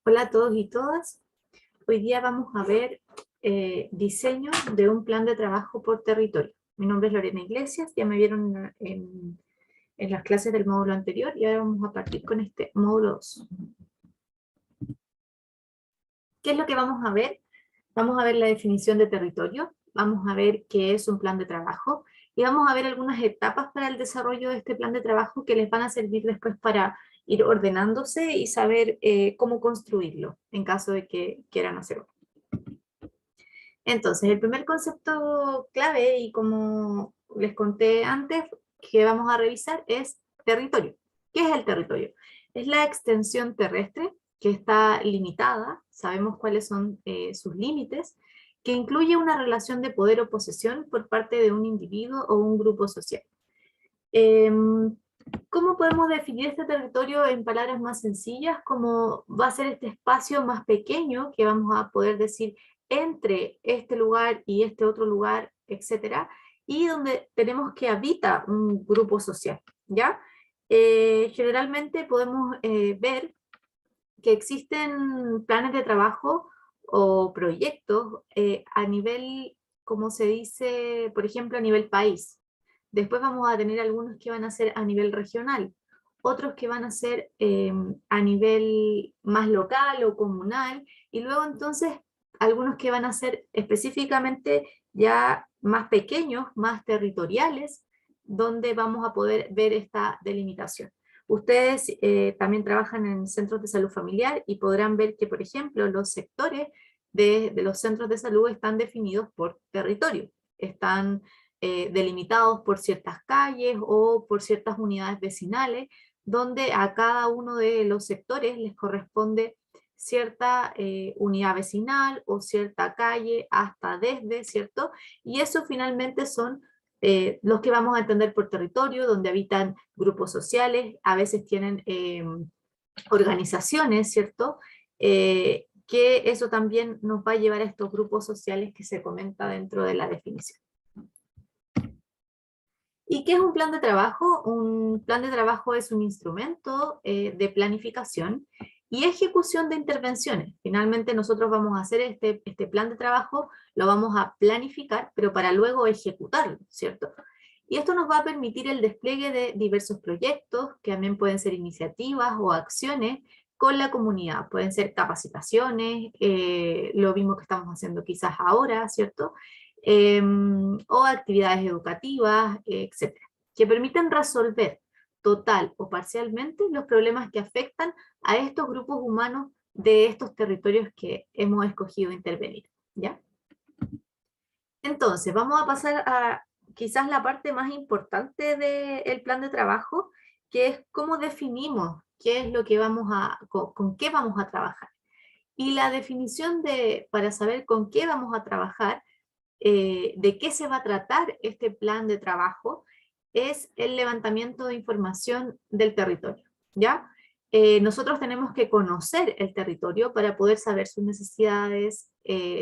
Hola a todos y todas. Hoy día vamos a ver diseño de un plan de trabajo por territorio. Mi nombre es Lorena Iglesias, ya me vieron en las clases del módulo anterior y ahora vamos a partir con este módulo 2. ¿Qué es lo que vamos a ver? Vamos a ver la definición de territorio, vamos a ver qué es un plan de trabajo y vamos a ver algunas etapas para el desarrollo de este plan de trabajo que les van a servir después para ir ordenándose y saber cómo construirlo en caso de que quieran hacerlo. Entonces, el primer concepto clave, y como les conté antes, que vamos a revisar es territorio. ¿Qué es el territorio? Es la extensión terrestre que está limitada, sabemos cuáles son sus límites, que incluye una relación de poder o posesión por parte de un individuo o un grupo social. ¿Cómo podemos definir este territorio en palabras más sencillas? ¿Cómo va a ser este espacio más pequeño que vamos a poder decir entre este lugar y este otro lugar, etcétera, y donde tenemos que habita un grupo social, ¿ya? Generalmente podemos ver que existen planes de trabajo o proyectos a nivel, como se dice, por ejemplo, a nivel país. Después vamos a tener algunos que van a ser a nivel regional, otros que van a ser a nivel más local o comunal, y luego entonces algunos que van a ser específicamente ya más pequeños, más territoriales, donde vamos a poder ver esta delimitación. Ustedes también trabajan en centros de salud familiar y podrán ver que, por ejemplo, los sectores de los centros de salud están definidos por territorio, están delimitados por ciertas calles o por ciertas unidades vecinales, donde a cada uno de los sectores les corresponde cierta unidad vecinal o cierta calle hasta desde, ¿cierto? Y eso finalmente son los que vamos a entender por territorio, donde habitan grupos sociales, a veces tienen organizaciones, ¿cierto? Que eso también nos va a llevar a estos grupos sociales que se comenta dentro de la definición. ¿Y qué es un plan de trabajo? Un plan de trabajo es un instrumento de planificación y ejecución de intervenciones. Finalmente nosotros vamos a hacer este plan de trabajo, lo vamos a planificar, pero para luego ejecutarlo, ¿cierto? Y esto nos va a permitir el despliegue de diversos proyectos, que también pueden ser iniciativas o acciones con la comunidad. Pueden ser capacitaciones, lo mismo que estamos haciendo quizás ahora, ¿cierto? O actividades educativas, etcétera, que permiten resolver total o parcialmente los problemas que afectan a estos grupos humanos de estos territorios que hemos escogido intervenir, ¿ya? Entonces, vamos a pasar a quizás la parte más importante del plan de trabajo, que es cómo definimos qué es lo que con qué vamos a trabajar. Y la definición para saber con qué vamos a trabajar, de qué se va a tratar este plan de trabajo, es el levantamiento de información del territorio, ¿ya? Nosotros tenemos que conocer el territorio para poder saber sus necesidades,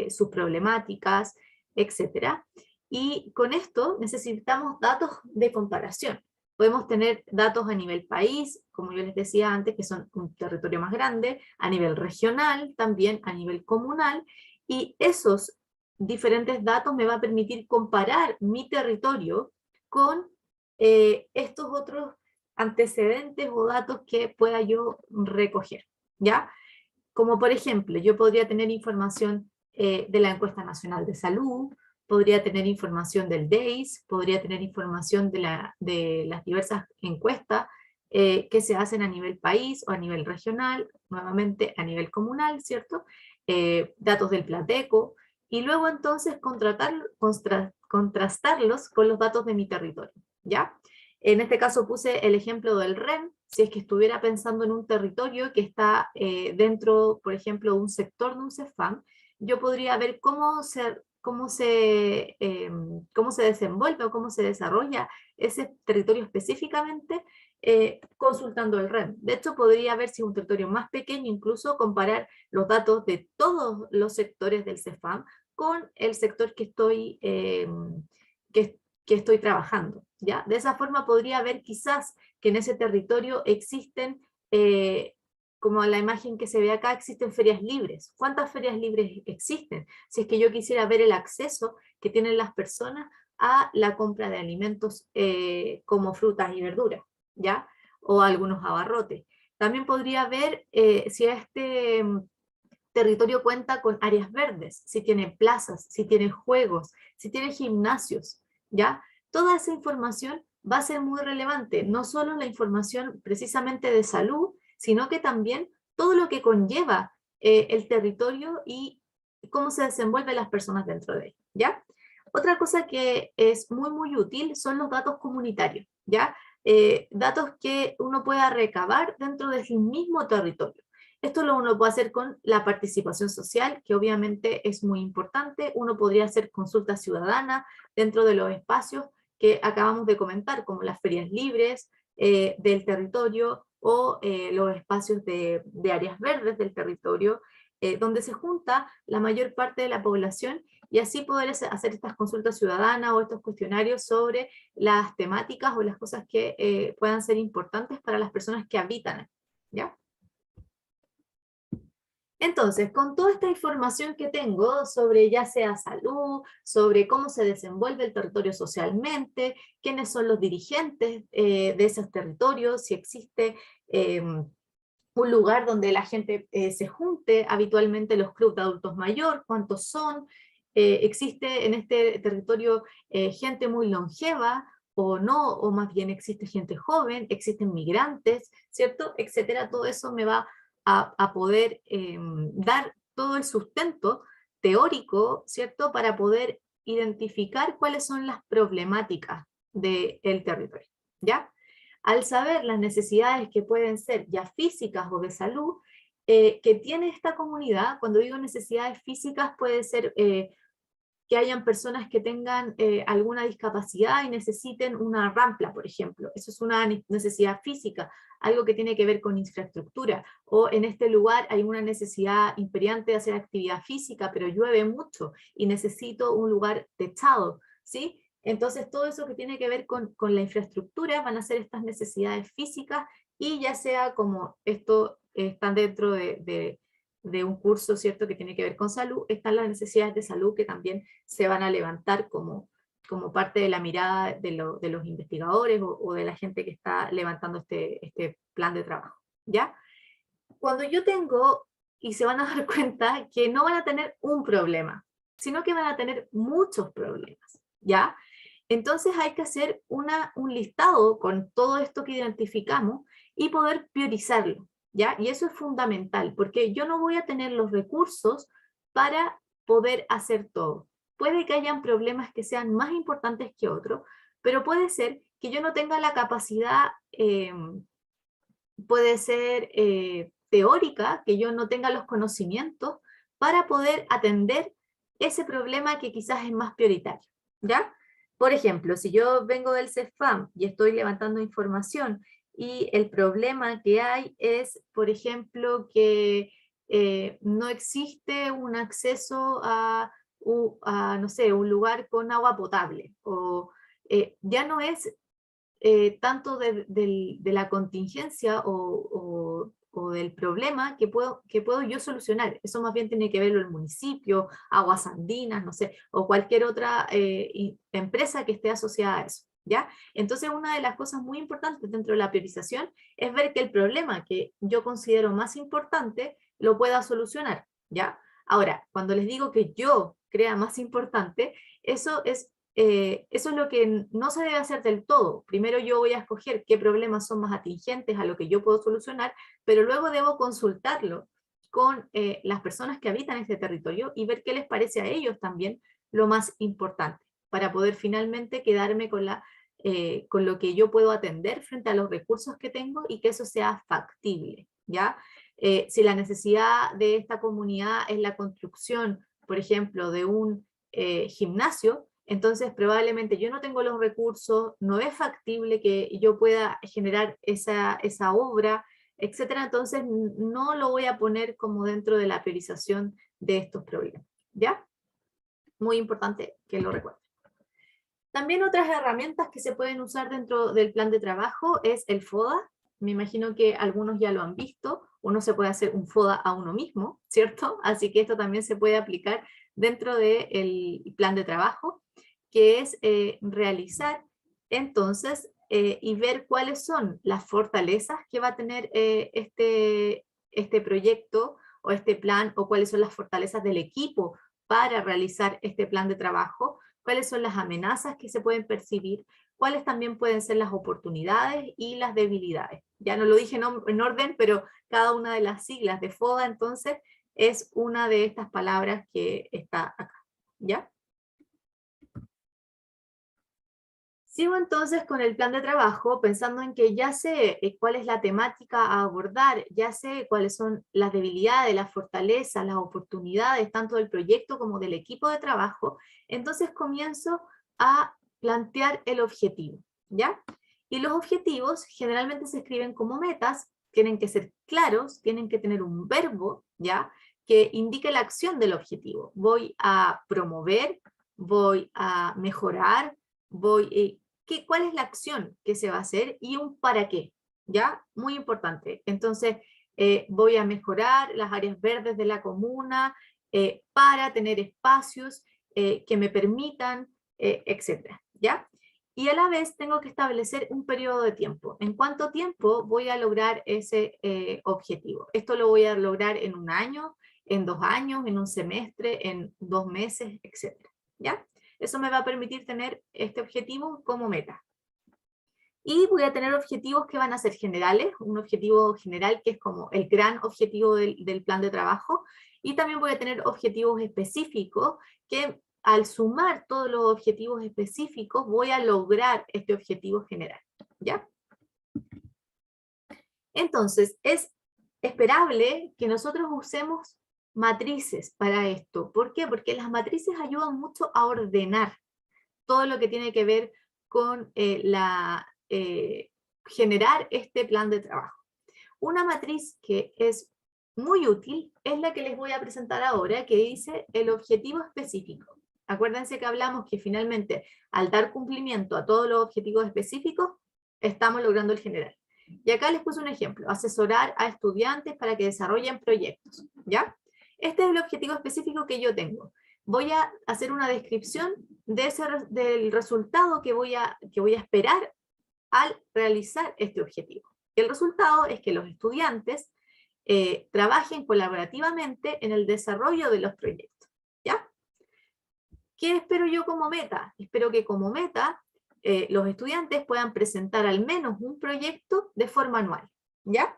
sus problemáticas, etcétera. Y con esto necesitamos datos de comparación. Podemos tener datos a nivel país, como yo les decía antes, que son un territorio más grande, a nivel regional, también a nivel comunal, y esos diferentes datos me va a permitir comparar mi territorio con estos otros antecedentes o datos que pueda yo recoger, ¿ya? Como por ejemplo, yo podría tener información de la Encuesta Nacional de Salud, podría tener información del DEIS, podría tener información de las diversas encuestas que se hacen a nivel país o a nivel regional, nuevamente a nivel comunal, ¿cierto? Datos del Plateco, y luego entonces contrastarlos con los datos de mi territorio, ¿ya? En este caso puse el ejemplo del REN, si es que estuviera pensando en un territorio que está dentro, por ejemplo, de un sector de un CEFAM, yo podría ver cómo se desenvuelve o cómo se desarrolla ese territorio específicamente consultando el REN. De hecho, podría ver si es un territorio más pequeño, incluso comparar los datos de todos los sectores del CEFAM con el sector que, que estoy trabajando, ¿ya? De esa forma podría ver quizás que en ese territorio existen como la imagen que se ve acá, existen ferias libres. ¿Cuántas ferias libres existen? Si es que yo quisiera ver el acceso que tienen las personas a la compra de alimentos como frutas y verduras, ¿ya? O algunos abarrotes. También podría ver si este territorio cuenta con áreas verdes, si tiene plazas, si tiene juegos, si tiene gimnasios, ¿ya? Toda esa información va a ser muy relevante, no solo la información precisamente de salud, sino que también todo lo que conlleva el territorio y cómo se desenvuelven las personas dentro de él, ¿ya? Otra cosa que es muy útil son los datos comunitarios, ¿ya? Datos que uno pueda recabar dentro del mismo territorio. Esto lo uno puede hacer con la participación social, que obviamente es muy importante. Uno podría hacer consulta ciudadana dentro de los espacios que acabamos de comentar, como las ferias libres del territorio o los espacios de áreas verdes del territorio, donde se junta la mayor parte de la población y así poder hacer estas consultas ciudadanas o estos cuestionarios sobre las temáticas o las cosas que puedan ser importantes para las personas que habitan, ¿ya? Entonces, con toda esta información que tengo sobre ya sea salud, sobre cómo se desenvuelve el territorio socialmente, quiénes son los dirigentes de esos territorios, si existe un lugar donde la gente se junte, habitualmente los clubes de adultos mayor, cuántos son, existe en este territorio gente muy longeva, o no, o más bien existe gente joven, existen migrantes, ¿cierto? Etcétera, todo eso me va a poder dar todo el sustento teórico, ¿cierto? Para poder identificar cuáles son las problemáticas del territorio, ¿ya? Al saber las necesidades que pueden ser ya físicas o de salud, que tiene esta comunidad, cuando digo necesidades físicas puede ser que hayan personas que tengan alguna discapacidad y necesiten una rampa, por ejemplo. Eso es una necesidad física, algo que tiene que ver con infraestructura. O en este lugar hay una necesidad imperiante de hacer actividad física, pero llueve mucho y necesito un lugar techado, ¿sí? Entonces todo eso que tiene que ver con la infraestructura van a ser estas necesidades físicas y ya sea como esto están dentro de un curso, ¿cierto?, que tiene que ver con salud, están las necesidades de salud que también se van a levantar como parte de la mirada de los investigadores o de la gente que está levantando este plan de trabajo, ¿ya? Cuando yo tengo, y se van a dar cuenta que no van a tener un problema, sino que van a tener muchos problemas, ¿ya? Entonces hay que hacer un listado con todo esto que identificamos y poder priorizarlo, ¿ya? Y eso es fundamental, porque yo no voy a tener los recursos para poder hacer todo. Puede que hayan problemas que sean más importantes que otros, pero puede ser que yo no tenga la capacidad, puede ser teórica, que yo no tenga los conocimientos para poder atender ese problema que quizás es más prioritario, ¿ya? Por ejemplo, si yo vengo del CEFAM y estoy levantando información y el problema que hay es, por ejemplo, que no existe un acceso no sé, un lugar con agua potable, o ya no es tanto de la contingencia o del problema que puedo yo solucionar. Eso más bien tiene que verlo el municipio, Aguas Andinas, no sé, o cualquier otra empresa que esté asociada a eso, ¿ya? Entonces, una de las cosas muy importantes dentro de la priorización es ver que el problema que yo considero más importante lo pueda solucionar, ¿ya? Ahora, cuando les digo que yo crea más importante, eso es lo que no se debe hacer del todo. Primero yo voy a escoger qué problemas son más atingentes a lo que yo puedo solucionar, pero luego debo consultarlo con las personas que habitan este territorio y ver qué les parece a ellos también lo más importante, para poder finalmente quedarme con lo que yo puedo atender frente a los recursos que tengo y que eso sea factible, ¿ya? Si la necesidad de esta comunidad es la construcción, por ejemplo, de un gimnasio, entonces probablemente yo no tengo los recursos, no es factible que yo pueda generar esa obra, etcétera. Entonces no lo voy a poner como dentro de la priorización de estos problemas, ¿ya? Muy importante que lo recuerden. También otras herramientas que se pueden usar dentro del plan de trabajo es el FODA. Me imagino que algunos ya lo han visto, uno se puede hacer un FODA a uno mismo, ¿cierto? Así que esto también se puede aplicar dentro del plan de trabajo, que es realizar entonces y ver cuáles son las fortalezas que va a tener este proyecto o este plan, o cuáles son las fortalezas del equipo para realizar este plan de trabajo, cuáles son las amenazas que se pueden percibir, cuáles también pueden ser las oportunidades y las debilidades. Ya no lo dije en orden, pero cada una de las siglas de FODA entonces es una de estas palabras que está acá, ¿ya? Sigo entonces con el plan de trabajo pensando en que ya sé cuál es la temática a abordar, ya sé cuáles son las debilidades, las fortalezas, las oportunidades, tanto del proyecto como del equipo de trabajo, entonces comienzo a plantear el objetivo, ¿ya? Y los objetivos generalmente se escriben como metas, tienen que ser claros, tienen que tener un verbo, ¿ya? Que indique la acción del objetivo. Voy a promover, voy a mejorar, cuál es la acción que se va a hacer y un para qué, ¿ya? Muy importante. Entonces, voy a mejorar las áreas verdes de la comuna para tener espacios que me permitan, etcétera, ¿ya? Y a la vez tengo que establecer un periodo de tiempo. ¿En cuánto tiempo voy a lograr ese objetivo? Esto lo voy a lograr en un año, en 2 años, en un semestre, en 2 meses, etcétera, ¿ya? Eso me va a permitir tener este objetivo como meta. Y voy a tener objetivos que van a ser generales, un objetivo general que es como el gran objetivo del plan de trabajo, y también voy a tener objetivos específicos que al sumar todos los objetivos específicos voy a lograr este objetivo general, ¿ya? Entonces, es esperable que nosotros usemos matrices para esto. ¿Por qué? Porque las matrices ayudan mucho a ordenar todo lo que tiene que ver con generar este plan de trabajo. Una matriz que es muy útil es la que les voy a presentar ahora, que dice el objetivo específico. Acuérdense que hablamos que finalmente al dar cumplimiento a todos los objetivos específicos, estamos logrando el general. Y acá les puse un ejemplo, asesorar a estudiantes para que desarrollen proyectos, ¿ya? Este es el objetivo específico que yo tengo. Voy a hacer una descripción del resultado que voy a esperar al realizar este objetivo. El resultado es que los estudiantes trabajen colaborativamente en el desarrollo de los proyectos, ¿ya? ¿Qué espero yo como meta? Espero que como meta los estudiantes puedan presentar al menos un proyecto de forma anual, ¿ya?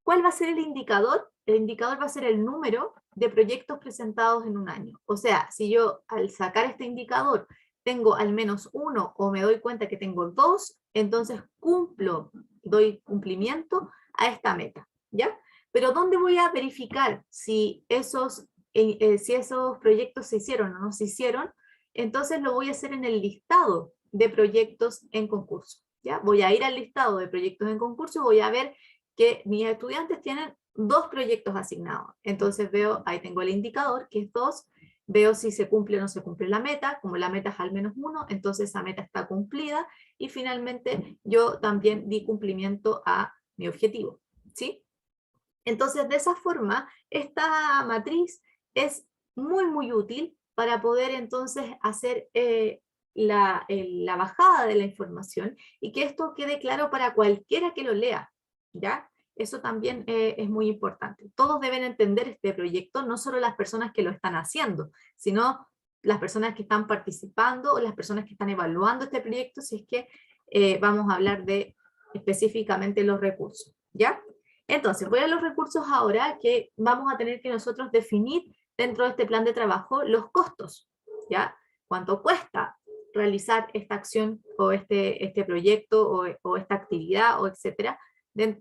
¿Cuál va a ser el indicador? El indicador va a ser el número de proyectos presentados en un año. O sea, si yo al sacar este indicador tengo al menos uno o me doy cuenta que tengo dos, entonces doy cumplimiento a esta meta, ¿ya? Pero ¿dónde voy a verificar si esos proyectos se hicieron o no se hicieron? Entonces lo voy a hacer en el listado de proyectos en concurso, ¿ya? Voy a ir al listado de proyectos en concurso y voy a ver que mis estudiantes tienen 2 proyectos asignados. Entonces veo, ahí tengo el indicador, que es 2, veo si se cumple o no se cumple la meta, como la meta es al menos 1, entonces esa meta está cumplida, y finalmente yo también di cumplimiento a mi objetivo, ¿sí? Entonces de esa forma, esta matriz es muy útil para poder entonces hacer la bajada de la información y que esto quede claro para cualquiera que lo lea, ¿ya? Eso también es muy importante. Todos deben entender este proyecto, no solo las personas que lo están haciendo, sino las personas que están participando o las personas que están evaluando este proyecto, si es que vamos a hablar de específicamente los recursos, ¿ya? Entonces, voy a los recursos ahora, que vamos a tener que nosotros definir dentro de este plan de trabajo los costos, ¿ya? ¿Cuánto cuesta realizar esta acción o este proyecto o esta actividad o etcétera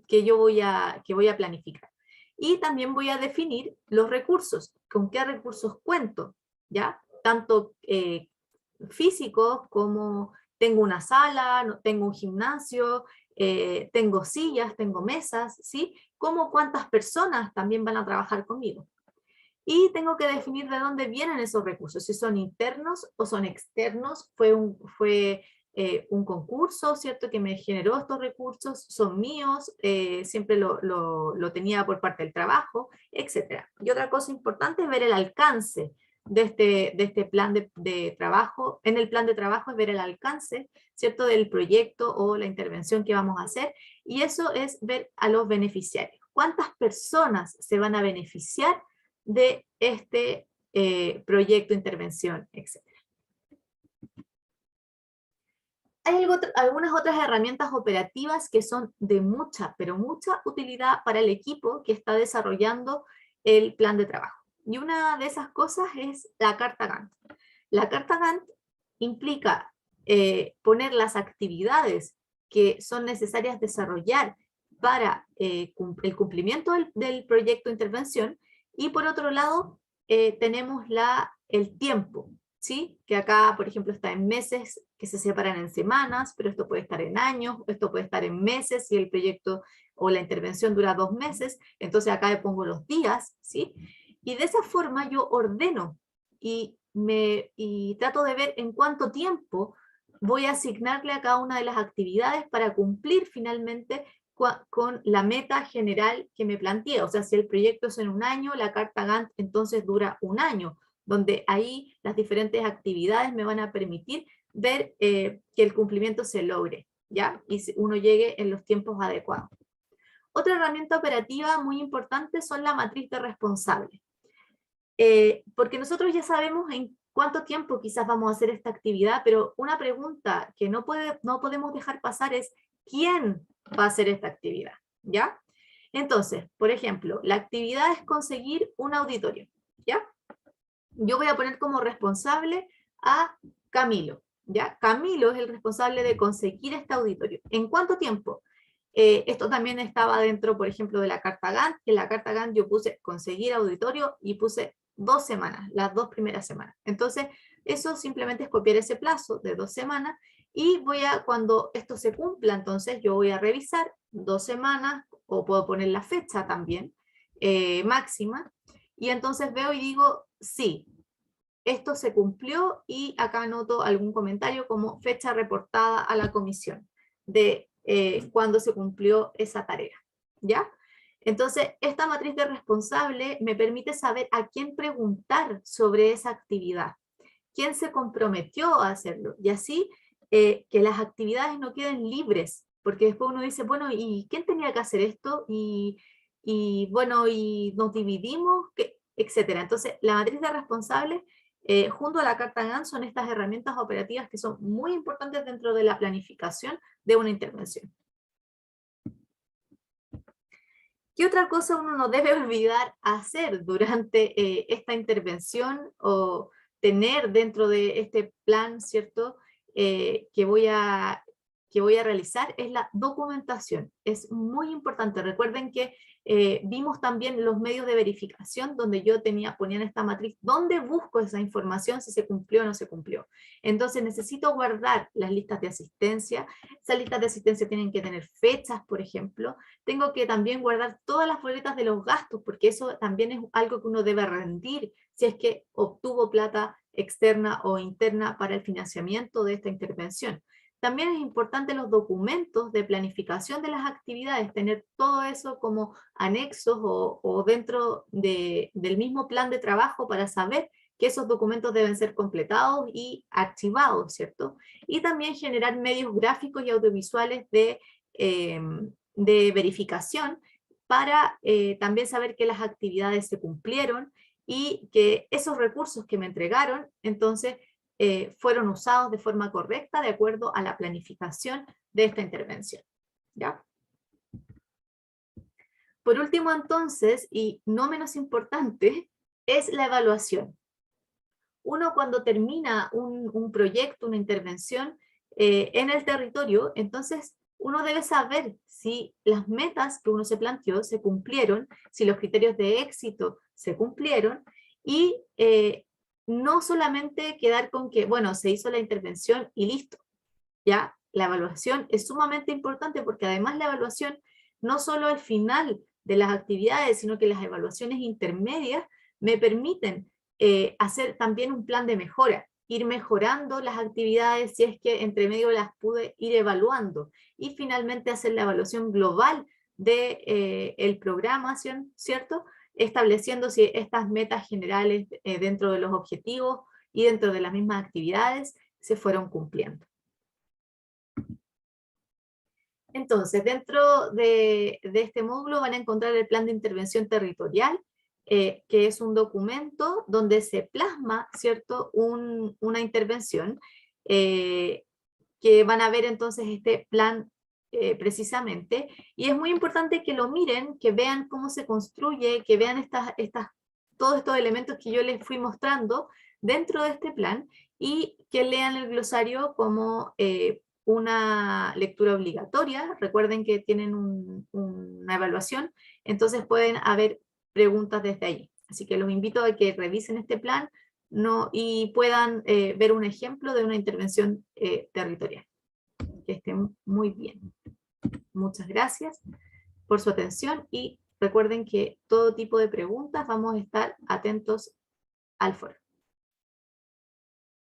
que voy a planificar? Y también voy a definir los recursos, con qué recursos cuento, ¿ya? Tanto físicos como tengo una sala, tengo un gimnasio, tengo sillas, tengo mesas, ¿sí? Como cuántas personas también van a trabajar conmigo. Y tengo que definir de dónde vienen esos recursos, si son internos o son externos, fue un concurso, ¿cierto? Que me generó estos recursos, son míos, siempre lo tenía por parte del trabajo, etc. Y otra cosa importante es ver el alcance de este plan de trabajo. En el plan de trabajo es ver el alcance, ¿cierto? Del proyecto o la intervención que vamos a hacer, y eso es ver a los beneficiarios. ¿Cuántas personas se van a beneficiar de este proyecto, intervención, etc.? Hay algunas otras herramientas operativas que son de mucha, pero mucha utilidad para el equipo que está desarrollando el plan de trabajo. Y una de esas cosas es la carta Gantt. La carta Gantt implica poner las actividades que son necesarias desarrollar para el cumplimiento del proyecto de intervención, y por otro lado tenemos el tiempo, ¿sí? Que acá, por ejemplo, está en meses, que se separan en semanas, pero esto puede estar en años, esto puede estar en meses, si el proyecto o la intervención dura 2 meses, entonces acá le pongo los días, ¿sí? Y de esa forma yo ordeno y trato de ver en cuánto tiempo voy a asignarle a cada una de las actividades para cumplir finalmente con la meta general que me planteé. O sea, si el proyecto es en un año, la carta Gantt entonces dura un año, donde ahí las diferentes actividades me van a permitir ver que el cumplimiento se logre, ¿ya? Y uno llegue en los tiempos adecuados. Otra herramienta operativa muy importante son la matriz de responsables. Porque nosotros ya sabemos en cuánto tiempo quizás vamos a hacer esta actividad, pero una pregunta que no podemos dejar pasar es ¿quién va a hacer esta actividad? ¿Ya? Entonces, por ejemplo, la actividad es conseguir un auditorio, ¿ya? Yo voy a poner como responsable a Camilo, ¿ya? Camilo es el responsable de conseguir este auditorio. ¿En cuánto tiempo? Esto también estaba dentro, por ejemplo, de la carta Gantt. En la carta Gantt yo puse conseguir auditorio y puse 2 semanas, las 2 primeras semanas. Entonces, eso simplemente es copiar ese plazo de 2 semanas, y cuando esto se cumpla, entonces yo voy a revisar 2 semanas, o puedo poner la fecha también, máxima, y entonces veo y digo, sí, esto se cumplió, y acá anoto algún comentario como fecha reportada a la comisión de cuando se cumplió esa tarea, ¿ya? Entonces, esta matriz de responsable me permite saber a quién preguntar sobre esa actividad, quién se comprometió a hacerlo, y así que las actividades no queden libres, porque después uno dice, bueno, ¿y quién tenía que hacer esto? Bueno, ¿y nos dividimos? Etcétera. Entonces, la matriz de responsable junto a la carta Gantt son estas herramientas operativas que son muy importantes dentro de la planificación de una intervención. ¿Qué otra cosa uno no debe olvidar hacer durante esta intervención, o tener dentro de este plan, ¿cierto? Que voy a realizar, es la documentación. Es muy importante. Recuerden que vimos también los medios de verificación, donde yo ponía en esta matriz dónde busco esa información, si se cumplió o no se cumplió. Entonces necesito guardar las listas de asistencia. Esas listas de asistencia tienen que tener fechas, por ejemplo. Tengo que también guardar todas las boletas de los gastos, porque eso también es algo que uno debe rendir si es que obtuvo plata externa o interna para el financiamiento de esta intervención. También es importante los documentos de planificación de las actividades, tener todo eso como anexos o dentro del mismo plan de trabajo, para saber que esos documentos deben ser completados y archivados, ¿cierto? Y también generar medios gráficos y audiovisuales de verificación, para también saber que las actividades se cumplieron y que esos recursos que me entregaron, entonces, fueron usados de forma correcta de acuerdo a la planificación de esta intervención, ¿ya? Por último, entonces, y no menos importante, es la evaluación. Uno, cuando termina un proyecto, una intervención en el territorio, entonces uno debe saber si las metas que uno se planteó se cumplieron, si los criterios de éxito se cumplieron, y no solamente quedar con que, bueno, se hizo la intervención y listo, ¿ya? La evaluación es sumamente importante, porque además la evaluación no solo al final de las actividades, sino que las evaluaciones intermedias me permiten hacer también un plan de mejora. ir mejorando las actividades si es que entre medio las pude ir evaluando, y finalmente hacer la evaluación global de el programa, ¿cierto? Estableciendo si estas metas generales dentro de los objetivos y dentro de las mismas actividades se fueron cumpliendo. Entonces, dentro de este módulo van a encontrar el plan de intervención territorial, que es un documento donde se plasma, ¿cierto?, una intervención, que van a ver entonces este plan precisamente, y es muy importante que lo miren, que vean cómo se construye, que vean todos estos elementos que yo les fui mostrando dentro de este plan, y que lean el glosario como una lectura obligatoria. Recuerden que tienen una evaluación, entonces pueden haber preguntas desde ahí. Así que los invito a que revisen este plan y puedan ver un ejemplo de una intervención territorial. Que estén muy bien. Muchas gracias por su atención y recuerden que todo tipo de preguntas vamos a estar atentos al foro.